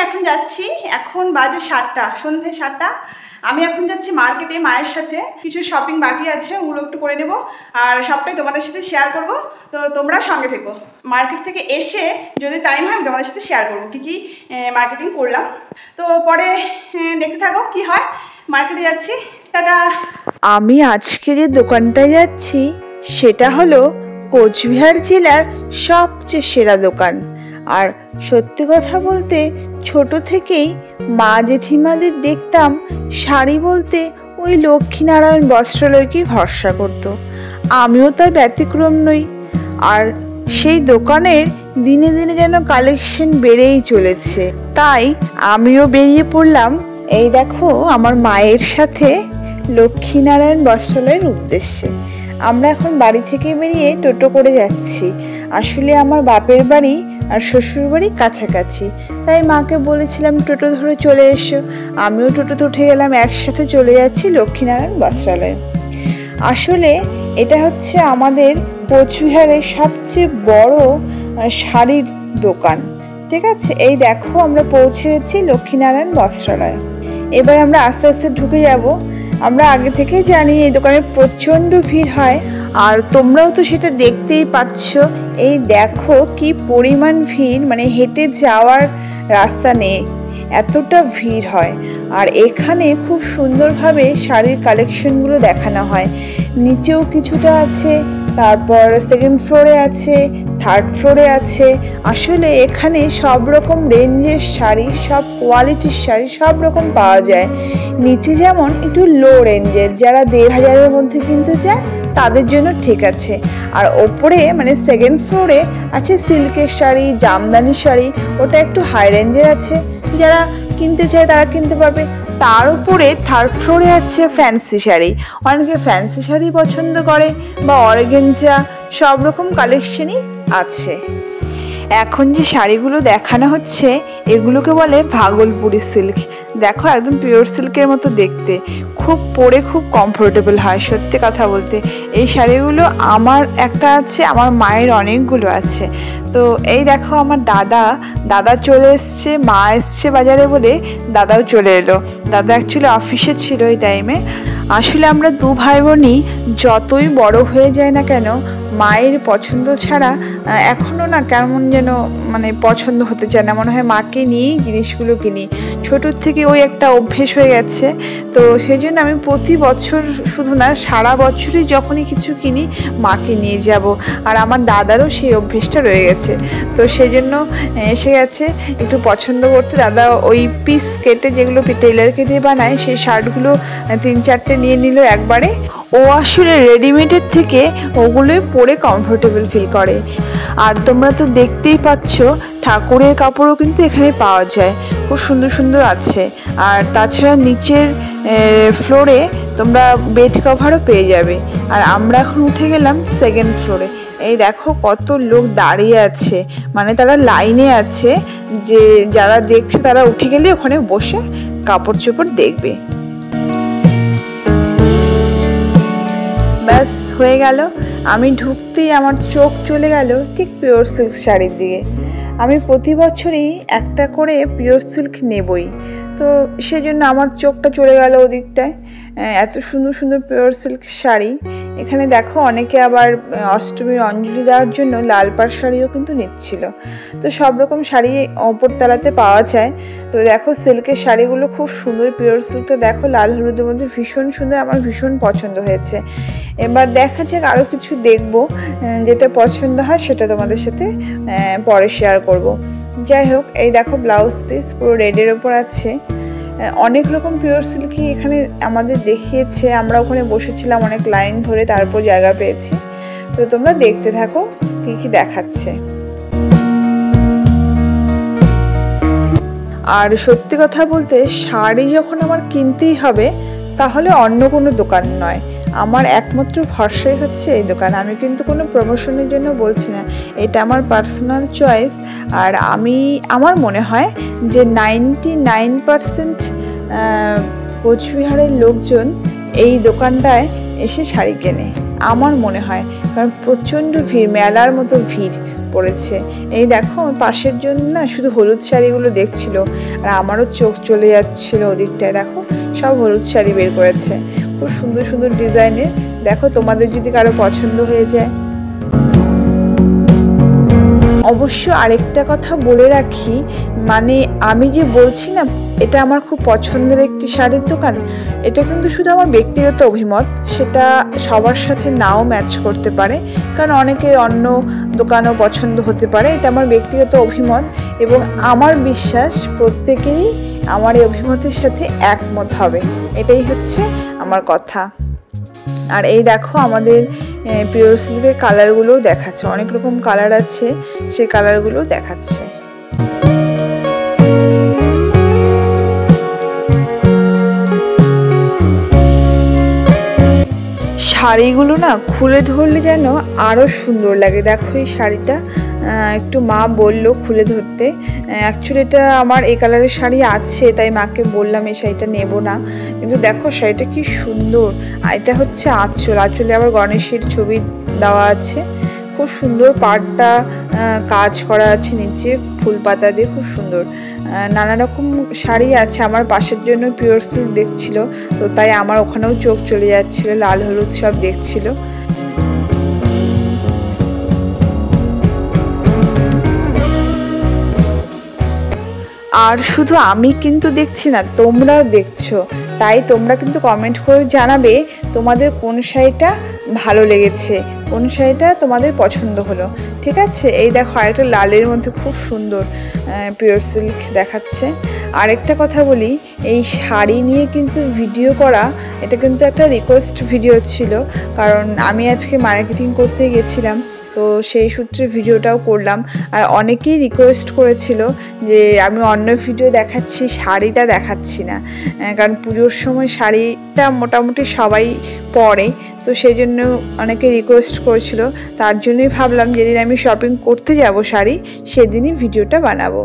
এখন যাচ্ছি, এখন বাজে 7টা, সন্ধ্যে 7টা। আমি এখন যাচ্ছি মার্কেটে মায়ের সাথে, কিছু শপিং বাকি আছে, ওগুলো একটু করে নেব আর সবটাই তোমাদের সাথে শেয়ার করব। তো তোমরা সঙ্গে থেকো। মার্কেট থেকে এসে যদি টাইম হয় তোমাদের সাথে শেয়ার করবো কী কী মার্কেটিং করলাম। তো পরে দেখতে থাকো কি হয়। মার্কেটে যাচ্ছি, টাটা। আমি আজকে যে দোকানটায় যাচ্ছি সেটা হলো কোচবিহার জেলার সবচেয়ে সেরা দোকান। আর সত্যি কথা বলতে ছোট থেকেই মা জেঠিমাদের দেখতাম শাড়ি বলতে ওই লক্ষ্মীনারায়ণ বস্ত্রালয়কেই ভরসা করত। আমিও তার ব্যতিক্রম নই। আর সেই দোকানের দিনে দিনে যেন কালেকশন বেড়েই চলেছে, তাই আমিও বেরিয়ে পড়লাম। এই দেখো আমার মায়ের সাথে লক্ষ্মীনারায়ণ বস্ত্রালয়ের উদ্দেশ্যে। আমরা এখন বাড়ি থেকে বেরিয়ে টোটো করে যাচ্ছি। আসলে আমার বাপের বাড়ি আর শ্বশুর বাড়ি কাছাকাছি, তাই মাকে বলেছিলাম টোটো ধরে চলে এসো। আমিও টোটোতে উঠে গেলাম, একসাথে চলে যাচ্ছি লক্ষ্মীনারায়ণ বস্ত্রালয়ে। আসলে এটা হচ্ছে আমাদের কোচবিহারের সবচেয়ে বড় শাড়ির দোকান, ঠিক আছে। এই দেখো আমরা পৌঁছে গেছি লক্ষ্মীনারায়ণ বস্ত্রালয়। এবার আমরা আস্তে আস্তে ঢুকে যাব। আমরা আগে থেকেই জানি এই দোকানে প্রচণ্ড ভিড় হয়, আর তোমরাও তো সেটা দেখতেই পাচ্ছ। এই দেখো কি পরিমাণ ভিড়, মানে হেঁটে যাওয়ার রাস্তা নেই, এতটা ভিড় হয়। আর এখানে খুব সুন্দরভাবে শাড়ির কালেকশনগুলো দেখানো হয়। নিচেও কিছুটা আছে, তারপর সেকেন্ড ফ্লোরে আছে, থার্ড ফ্লোরে আছে। আসলে এখানে সব রকম রেঞ্জের শাড়ি, সব কোয়ালিটির শাড়ি সব রকম পাওয়া যায়। নিচে যেমন একটু লো রেঞ্জের, যারা 1500-এর মধ্যে কিনতে চায় তাদের জন্য ঠিক আছে। আর ওপরে মানে সেকেন্ড ফ্লোরে আছে সিল্কের শাড়ি, জামদানি শাড়ি, ওটা একটু হাই রেঞ্জের আছে, যারা কিনতে চায় তারা কিনতে পারবে। তার উপরে থার্ড ফ্লোরে আছে ফ্যান্সি শাড়ি। অনেকে ফ্যান্সি শাড়ি পছন্দ করে বা অর্গানজা, সব রকম কালেকশনই আছে। এখন যে শাড়িগুলো দেখানো হচ্ছে এগুলোকে বলে ভাগলপুরি সিল্ক। দেখো একদম পিওর সিল্কের মতো দেখতে, খুব পরে খুব কমফোর্টেবল হয়। সত্যি কথা বলতে এই শাড়িগুলো আমার একটা আছে, আমার মায়ের অনেকগুলো আছে। তো এই দেখো আমার দাদা চলে এসছে, মা এসছে বাজারে বলে দাদাও চলে এলো। দাদা অ্যাকচুয়ালি অফিসে ছিল এই টাইমে। আসলে আমরা দু ভাই বোনই যতই বড় হয়ে যায় না কেন, মায়ের পছন্দ ছাড়া এখনও না কেমন যেন মানে পছন্দ হতে চায় না, মনে হয় মাকে নিয়েই জিনিসগুলো কিনি। ছোটোর থেকে ওই একটা অভ্যেস হয়ে গেছে। তো সেই জন্য আমি প্রতি বছর, শুধু না সারা বছরই যখনই কিছু কিনি মাকে নিয়ে যাব। আর আমার দাদারও সেই অভ্যেসটা রয়ে গেছে, তো সেই জন্য এসে গেছে একটু পছন্দ করতে। দাদা ওই পিস কেটে যেগুলো টেইলারকে দিয়ে বানায় সেই শার্টগুলো 3-4টে নিয়ে নিল একবারে। ও আসলে রেডিমেডের থেকে ওগুলোই পরে কমফোর্টেবল ফিল করে। আর তোমরা তো দেখতেই পাচ্ছ ঠাকুরের কাপড়ও কিন্তু এখানে পাওয়া যায়, খুব সুন্দর সুন্দর আছে। আর তাছাড়া নিচের ফ্লোরে তোমরা বেড কভারও পেয়ে যাবে। আর আমরা এখন উঠে গেলাম সেকেন্ড ফ্লোরে। এই দেখো কত লোক দাঁড়িয়ে আছে, মানে তারা লাইনে আছে, যে যারা দেখছে তারা উঠে গেলে ওখানে বসে কাপড় চোপড় দেখবে। ব্যাস হয়ে গেল। আমি ঢুকতেই আমার চোখ চলে গেল ঠিক পিওর সিল্ক শাড়ির দিকে। আমি প্রতি বছরই একটা করে পিওর সিল্ক নেবই, তো সেজন্য আমার চোখটা চলে গেল ওদিকটায়। এত সুন্দর সুন্দর পিওর সিল্ক শাড়ি। এখানে দেখো অনেকে আবার অষ্টমীর অঞ্জলি দেওয়ার জন্য লাল পাড় শাড়িও কিন্তু নিচ্ছিল। তো সব রকম শাড়ি ওপরতলাতে পাওয়া যায়। তো দেখো সিল্কের শাড়িগুলো খুব সুন্দর, পিওর সিল্কটা দেখো লাল হলুদের মধ্যে ভীষণ সুন্দর, আমার ভীষণ পছন্দ হয়েছে। এবার দেখা যাক আরও কিছু দেখবো, যেটা পছন্দ হয় সেটা তোমাদের সাথে পরে শেয়ার করব। যাই হোক, এই দেখো ব্লাউজ পিস পুরো রেডের ওপর আছে। অনেক রকম পিওর সিল্কই এখানে আমাদের দেখিয়েছে। আমরা ওখানে বসেছিলাম অনেক লাইন ধরে, তারপর জায়গা পেয়েছি। তো তোমরা দেখতে থাকো কি কি দেখাচ্ছে। আর সত্যি কথা বলতে শাড়ি যখন আমার কিনতেই হবে তাহলে অন্য কোনো দোকান নয়, আমার একমাত্র ভরসাই হচ্ছে এই দোকান। আমি কিন্তু কোনো প্রমোশনের জন্য বলছি না, এটা আমার পার্সোনাল চয়েস। আর আমার মনে হয় যে 99% কোচবিহারের লোকজন এই দোকানটায় এসে শাড়ি কেনে, আমার মনে হয়। কারণ প্রচণ্ড ভিড়, মেলার মতো ভিড়, পড়েছে। এই দেখো আমার পাশের জন্য না শুধু হলুদ শাড়িগুলো দেখছিল, আর আমারও চোখ চলে যাচ্ছিল ওদিকটায়। দেখো সব হলুদ শাড়ি বের করেছে, খুব সুন্দর সুন্দর ডিজাইনের। দেখো তোমাদের যদি কারো পছন্দ হয়ে যায়। অবশ্য আরেকটা কথা বলে রাখি, মানে আমি যে বলছি না এটা আমার খুব পছন্দের একটি শাড়ির দোকান, এটা কিন্তু শুধু আমার ব্যক্তিগত অভিমত, সেটা সবার সাথে নাও ম্যাচ করতে পারে, কারণ অনেকের অন্য দোকানও পছন্দ হতে পারে। এটা আমার ব্যক্তিগত অভিমত এবং আমার বিশ্বাস প্রত্যেকেরই আমার এই অভিমতের সাথে একমত হবে, এটাই হচ্ছে আমার কথা। আর এই দেখো আমাদের পিওর সিল্কের কালারগুলোও দেখাচ্ছে, অনেক রকম কালার আছে, সেই কালারগুলোও দেখাচ্ছে। শাড়িগুলো না খুলে ধরলে যেন আরও সুন্দর লাগে। দেখো এই শাড়িটা একটু মা বললো খুলে ধরতে, অ্যাকচুয়ালি এটা আমার এই কালারের শাড়ি আছে, তাই মাকে বললাম এই শাড়িটা নেব না, কিন্তু দেখো শাড়িটা কি সুন্দর। এটা হচ্ছে আঁচল, আঁচলে আবার গণেশের ছবি দেওয়া আছে, খুব সুন্দর। পাড়টা কাজ করা আছে নিচে ফুল পাতা দিয়ে, খুব সুন্দর। নানা রকম শাড়ি আছে, আমার পাশের জন্য পিওর সিল্ক দেখছিল, তো তাই আমার ওখানেও চোখ চলে যাচ্ছিল, লাল হলুদ সব দেখছিল। আর শুধু আমি কিন্তু দেখছি না, তোমরাও দেখছো, তাই তোমরা কিন্তু কমেন্ট করে জানাবে তোমাদের কোন শাড়িটা ভালো লেগেছে, কোন শাড়িটা তোমাদের পছন্দ হলো, ঠিক আছে। এই দেখো আরেকটা লালের মধ্যে খুব সুন্দর পিওর সিল্ক দেখাচ্ছে। আরেকটা কথা বলি, এই শাড়ি নিয়ে কিন্তু ভিডিও করা এটা কিন্তু একটা রিকোয়েস্ট ভিডিও ছিল, কারণ আমি আজকে মার্কেটিং করতে গেছিলাম, তো সেই সূত্রে ভিডিওটাও করলাম। আর অনেকেই রিকোয়েস্ট করেছিল যে আমি অন্য ভিডিও দেখাচ্ছি, শাড়িটা দেখাচ্ছি না, কারণ পুজোর সময় শাড়িটা মোটামুটি সবাই পরে, তো সেই জন্য অনেকে রিকোয়েস্ট করেছিল। তার জন্যই ভাবলাম যেদিন আমি শপিং করতে যাব শাড়ি, সেদিনই ভিডিওটা বানাবো।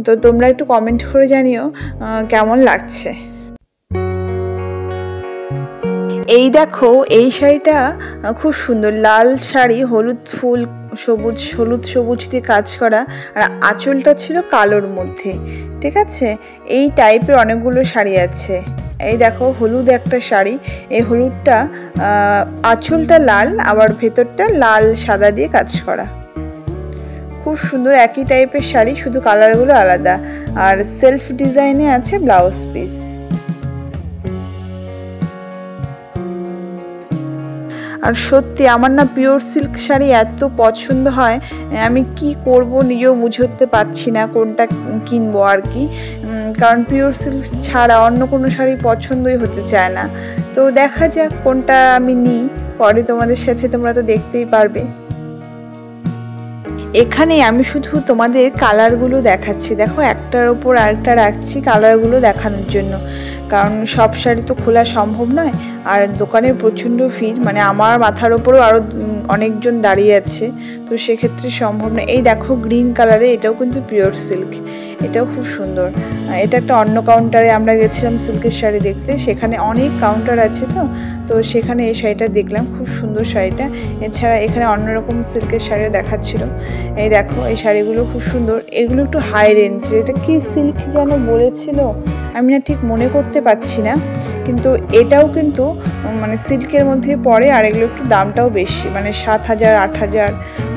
তো তোমরা একটু কমেন্ট করে জানিও কেমন লাগছে। এই দেখো এই শাড়িটা খুব সুন্দর, লাল শাড়ি, হলুদ ফুল, হলুদ সবুজ দিয়ে কাজ করা, আর আঁচলটা ছিল কালোর মধ্যে, ঠিক আছে। এই টাইপের অনেকগুলো শাড়ি আছে। এই দেখো হলুদ একটা শাড়ি, এই হলুদটা আঁচলটা লাল, আবার ভেতরটা লাল সাদা দিয়ে কাজ করা, খুব সুন্দর। একই টাইপের শাড়ি, শুধু কালারগুলো আলাদা, আর সেলফ ডিজাইনে আছে ব্লাউজ পিস। আর সত্যি আমার না পিওর সিল্ক শাড়ি এত পছন্দ হয়, আমি কি করব নিজেও বুঝে উঠতে পারছি না কোনটা কিনবো আর কি, কারণ পিওর সিল্ক ছাড়া অন্য কোনো শাড়ি পছন্দই হতে চায় না। তো দেখা যাক কোনটা আমি নিই, পরে তোমাদের সাথে, তোমরা তো দেখতেই পারবে। এখানে আমি শুধু তোমাদের কালারগুলো দেখাচ্ছি, দেখো একটার ওপর আরেকটা রাখছি কালারগুলো দেখানোর জন্য, কারণ সব শাড়ি তো খোলা সম্ভব নয়। আর দোকানের প্রচণ্ড ভিড়, মানে আমার মাথার ওপরও আরও অনেকজন দাঁড়িয়ে আছে, তো সেক্ষেত্রে সম্ভব না। এই দেখো গ্রিন কালারে, এটাও কিন্তু পিওর সিল্ক, এটাও খুব সুন্দর। এটা একটা অন্য কাউন্টারে আমরা গেছিলাম সিল্কের শাড়ি দেখতে, সেখানে অনেক কাউন্টার আছে, তো সেখানে এই শাড়িটা দেখলাম, খুব সুন্দর শাড়িটা। এছাড়া এখানে অন্যরকম সিল্কের শাড়িও দেখাচ্ছিল। এই দেখো এই শাড়িগুলো খুব সুন্দর, এগুলো একটু হাই রেঞ্জের। এটা কি সিল্ক যেন বলেছিল, আমি না ঠিক মনে করতে পারছি না, কিন্তু এটাও কিন্তু মানে সিল্কের মধ্যে পড়ে, আর এগুলো একটু দামটাও বেশি, মানে 7,000, 8,000,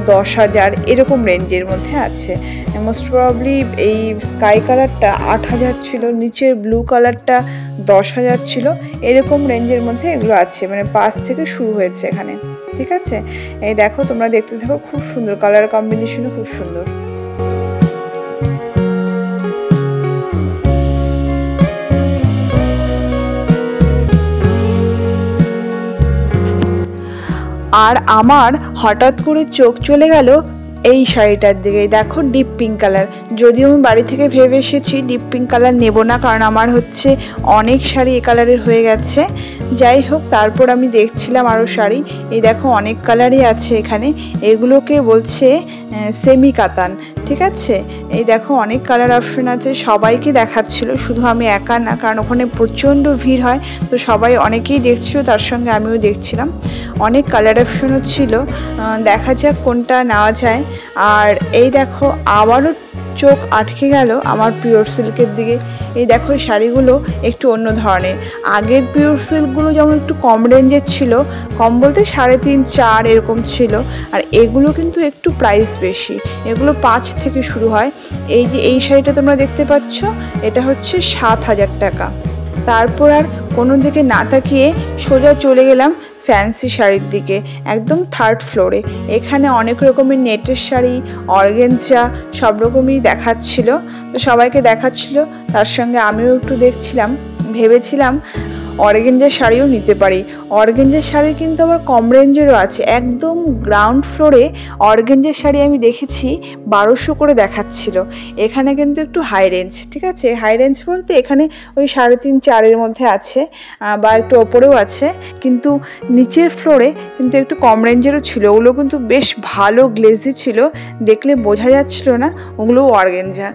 10,000 এরকম রেঞ্জের মধ্যে আছে। মোস্ট প্রবাবলি এই স্কাই কালারটা 8,000 ছিল, নিচের ব্লু কালারটা 10,000 ছিল, এরকম রেঞ্জের মধ্যে এগুলো আছে, মানে 5 থেকে শুরু হয়েছে এখানে, ঠিক আছে। এই দেখো তোমরা দেখতে থাকো, খুব সুন্দর কালার কম্বিনেশনও খুব সুন্দর। আর আমার হঠাৎ করে চোখ চলে গেল এই শাড়িটার দিকে। দেখো ডিপ পিঙ্ক কালার, যদিও আমি বাড়ি থেকে ভেবে এসেছি ডিপ পিঙ্ক কালার নেব না, কারণ আমার হচ্ছে অনেক শাড়ি এ কালারের হয়ে গেছে। যাই হোক, তারপর আমি দেখছিলাম আরও শাড়ি। এই দেখো অনেক কালারই আছে এখানে, এগুলোকে বলছে সেমি কাতান, ঠিক আছে। এই দেখো অনেক কালার অপশন আছে, সবাইকে দেখাচ্ছিল, শুধু আমি একা না, কারণ ওখানে প্রচণ্ড ভিড় হয়, তো সবাই অনেকেই দেখছিল, তার সঙ্গে আমিও দেখছিলাম। অনেক কালার অপশনও ছিল, দেখা যাক কোনটা নেওয়া যায়। আর এই দেখো আবারও চোখ আটকে গেল আমার পিওর সিল্কের দিকে। এই দেখো এই শাড়িগুলো একটু অন্য ধরনের। আগের পিওর সিল্কগুলো যেমন একটু কম রেঞ্জের ছিল, কম বলতে 3.5, 4 এরকম ছিল, আর এগুলো কিন্তু একটু প্রাইস বেশি, এগুলো 5 থেকে শুরু হয়। এই যে এই শাড়িটা তোমরা দেখতে পাচ্ছ, এটা হচ্ছে 7,000 টাকা। তারপর আর কোনো দিকে না তাকিয়ে সোজা চলে গেলাম ফ্যান্সি শাড়ির দিকে, একদম 3rd ফ্লোরে। এখানে অনেক রকমের নেটের শাড়ি, অর্গানজা সব রকমই দেখাচ্ছিল, তো সবাইকে দেখাচ্ছিল, তার সঙ্গে আমিও একটু দেখছিলাম। ভেবেছিলাম অর্গানজার শাড়িও নিতে পারি। অর্গানজার শাড়ি কিন্তু আবার কম রেঞ্জেরও আছে। একদম গ্রাউন্ড ফ্লোরে অর্গানজার শাড়ি আমি দেখেছি 1200 করে দেখাচ্ছিল। এখানে কিন্তু একটু হাই রেঞ্জ, ঠিক আছে, হাই রেঞ্জ বলতে এখানে ওই 3.5, 4 মধ্যে আছে, বা একটু ওপরেও আছে, কিন্তু নিচের ফ্লোরে কিন্তু একটু কম রেঞ্জেরও ছিল। ওগুলো কিন্তু বেশ ভালো গ্লেজি ছিল, দেখলে বোঝা যাচ্ছিল না ওগুলো অর্গানজা।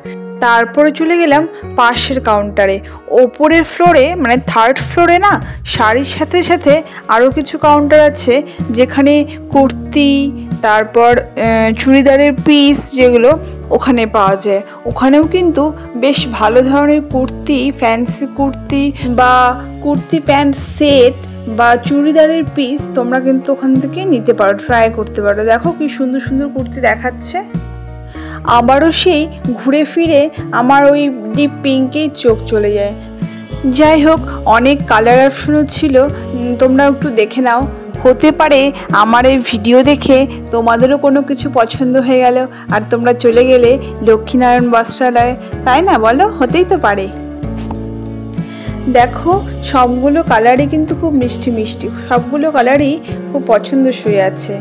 তারপরে চলে গেলাম পাশের কাউন্টারে, ওপরের ফ্লোরে মানে 3rd ফ্লোরে না, শাড়ির সাথে সাথে আরও কিছু কাউন্টার আছে যেখানে কুর্তি, তারপর চুড়িদারের পিস যেগুলো ওখানে পাওয়া যায়। ওখানেও কিন্তু বেশ ভালো ধরনের কুর্তি, ফ্যান্সি কুর্তি বা কুর্তি প্যান্ট সেট বা চুড়িদারের পিস তোমরা কিন্তু ওখান থেকে নিতে পারো, ট্রাই করতে পারো। দেখো কি সুন্দর সুন্দর কুর্তি দেখাচ্ছে। আবারও সেই ঘুরে ফিরে আমার ওই ডিপ পিঙ্কেই চোখ চলে যায়। যাই হোক, অনেক কালার অপশনও ছিল, তোমরা একটু দেখে নাও। হতে পারে আমার এই ভিডিও দেখে তোমাদেরও কোনো কিছু পছন্দ হয়ে গেল আর তোমরা চলে গেলে লক্ষ্মীনারায়ণ বস্ত্রালয়, তাই না বলো? হতেই তো পারে। দেখো সবগুলো কালারই কিন্তু খুব মিষ্টি মিষ্টি, সবগুলো কালারই খুব পছন্দসই আছে।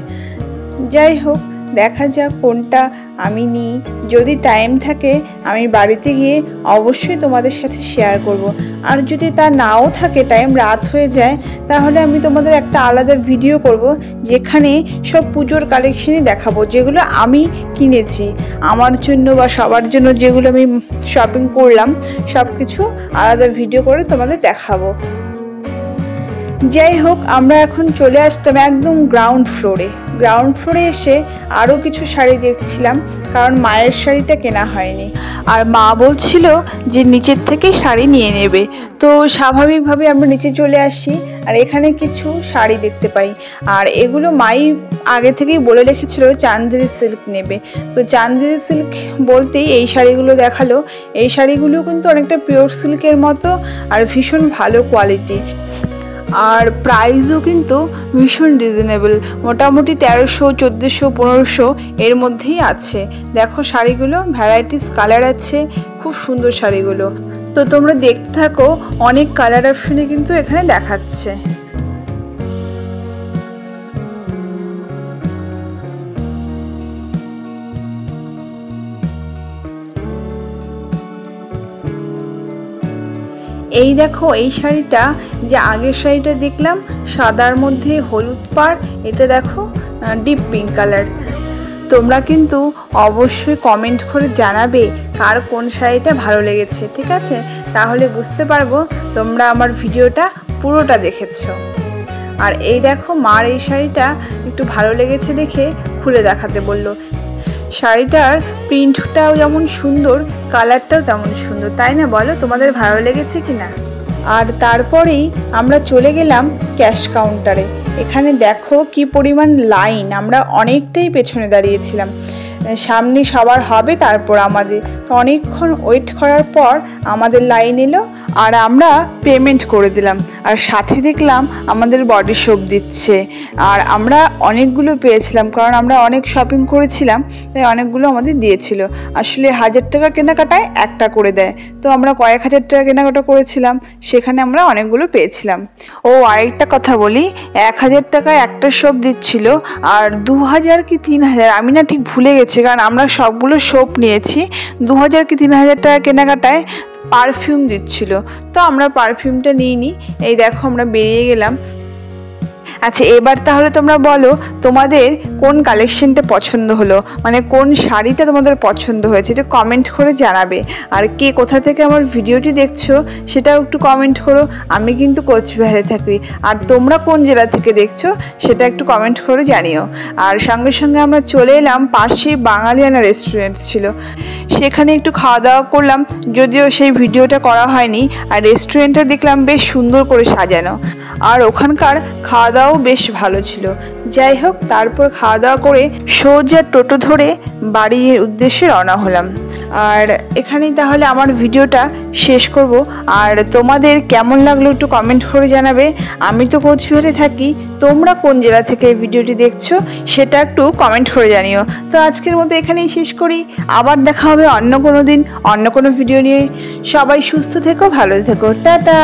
যাই হোক, দেখা যাক কোনটা আমি নিই। যদি টাইম থাকে আমি বাড়িতে গিয়ে অবশ্যই তোমাদের সাথে শেয়ার করব, আর যদি তা নাও থাকে, টাইম রাত হয়ে যায়, তাহলে আমি তোমাদের একটা আলাদা ভিডিও করব যেখানে সব পুজোর কালেকশনই দেখাবো, যেগুলো আমি কিনেছি আমার জন্য বা সবার জন্য, যেগুলো আমি শপিং করলাম, সব কিছু আলাদা ভিডিও করে তোমাদের দেখাবো। যাই হোক, আমরা এখন চলে আসতাম একদম গ্রাউন্ড ফ্লোরে। গ্রাউন্ড ফ্লোরে এসে আরও কিছু শাড়ি দেখছিলাম, কারণ মায়ের শাড়িটা কেনা হয়নি, আর মা বলছিল যে নিচের থেকে শাড়ি নিয়ে নেবে। তো স্বাভাবিকভাবে আমরা নিচে চলে আসি, আর এখানে কিছু শাড়ি দেখতে পাই, আর এগুলো মাই আগে থেকেই বলে রেখেছিল চান্দেরি সিল্ক নেবে। তো চান্দেরি সিল্ক বলতেই এই শাড়িগুলো দেখালো। এই শাড়িগুলো কিন্তু অনেকটা পিওর সিল্কের মতো আর ভীষণ ভালো কোয়ালিটি, আর প্রাইসও কিন্তু ভীষণ রিজনেবল, মোটামুটি 1300, 1400, 1500 এর মধ্যেই আছে। দেখো শাড়িগুলো ভ্যারাইটিস কালার আছে, খুব সুন্দর শাড়িগুলো। তো তোমরা দেখতে থাকো, অনেক কালার অপশনে কিন্তু এখানে দেখাচ্ছে। এই দেখো এই শাড়িটা, যে আগের শাড়িটা দেখলাম সাদার মধ্যে হলুদ পাড়, এটা দেখো ডিপ পিঙ্ক কালার। তোমরা কিন্তু অবশ্যই কমেন্ট করে জানাবে কার কোন শাড়িটা ভালো লেগেছে, ঠিক আছে? তাহলে বুঝতে পারবো তোমরা আমার ভিডিওটা পুরোটা দেখেছো। আর এই দেখো মার এই শাড়িটা একটু ভালো লেগেছে দেখে খুলে দেখাতে বললো। শাড়িটার প্রিন্টটাও যেমন সুন্দর, কালারটাও তেমন সুন্দর, তাই না বলো? তোমাদের ভালো লেগেছে কি না? আর তারপরেই আমরা চলে গেলাম ক্যাশ কাউন্টারে। এখানে দেখো কি পরিমাণ লাইন, আমরা অনেকটাই পেছনে দাঁড়িয়েছিলাম। সামনে সবার হবে, তারপর আমাদের। তো অনেকক্ষণ ওয়েট করার পর আমাদের লাইন এলো, আর আমরা পেমেন্ট করে দিলাম, আর সাথে দেখলাম আমাদের বডি সোপ দিচ্ছে। আর আমরা অনেকগুলো পেয়েছিলাম, কারণ আমরা অনেক শপিং করেছিলাম, তাই অনেকগুলো আমাদের দিয়েছিল। আসলে 1000 টাকা কেনাকাটায় একটা করে দেয়, তো আমরা কয়েক হাজার টাকা কেনাকাটা করেছিলাম, সেখানে আমরা অনেকগুলো পেয়েছিলাম। ও আরেকটা কথা বলি, 1000 টাকায় একটা সোপ দিচ্ছিল, আর 2000 কি 3000, আমি না ঠিক ভুলে গেছি, কারণ আমরা সবগুলো সোপ নিয়েছি। 2000 কি 3000 টাকা কেনাকাটায় পারফিউম দিচ্ছিল, তো আমরা পারফিউমটা নিইনি। এই দেখো আমরা বেরিয়ে গেলাম। আচ্ছা, এবার তাহলে তোমরা বলো তোমাদের কোন কালেকশনটা পছন্দ হলো, মানে কোন শাড়িটা তোমাদের পছন্দ হয়েছে, এটা কমেন্ট করে জানাবে। আর কে কোথা থেকে আমার ভিডিওটি দেখছো সেটাও একটু কমেন্ট করো। আমি কিন্তু কোচবিহারে থাকি, আর তোমরা কোন জেলা থেকে দেখছো সেটা একটু কমেন্ট করে জানিও। আর সঙ্গে সঙ্গে আমরা চলে এলাম, পাশেই বাঙালিয়ানা রেস্টুরেন্ট ছিল, সেখানে একটু খাওয়া দাওয়া করলাম, যদিও সেই ভিডিওটা করা হয়নি। আর রেস্টুরেন্টটা দেখলাম বেশ সুন্দর করে সাজানো, আর ওখানকার খাওয়া দাওয়াও বেশ ভালো ছিল। যাই হোক, তারপর খাওয়া দাওয়া করে সোজা টোটো ধরে বাড়ির উদ্দেশ্যে রওনা হলাম। আর এখানেই তাহলে আমার ভিডিওটা শেষ করব। আর তোমাদের কেমন লাগলো একটু কমেন্ট করে জানাবে। আমি তো কোচবিহারে থাকি, তোমরা কোন জেলা থেকে এই ভিডিওটি দেখছো সেটা একটু কমেন্ট করে জানিও। তো আজকের মতো এখানেই শেষ করি, আবার দেখা হবে অন্য কোনো দিন অন্য কোনো ভিডিও নিয়ে। সবাই সুস্থ থেকো, ভালো থেকো, টাটা।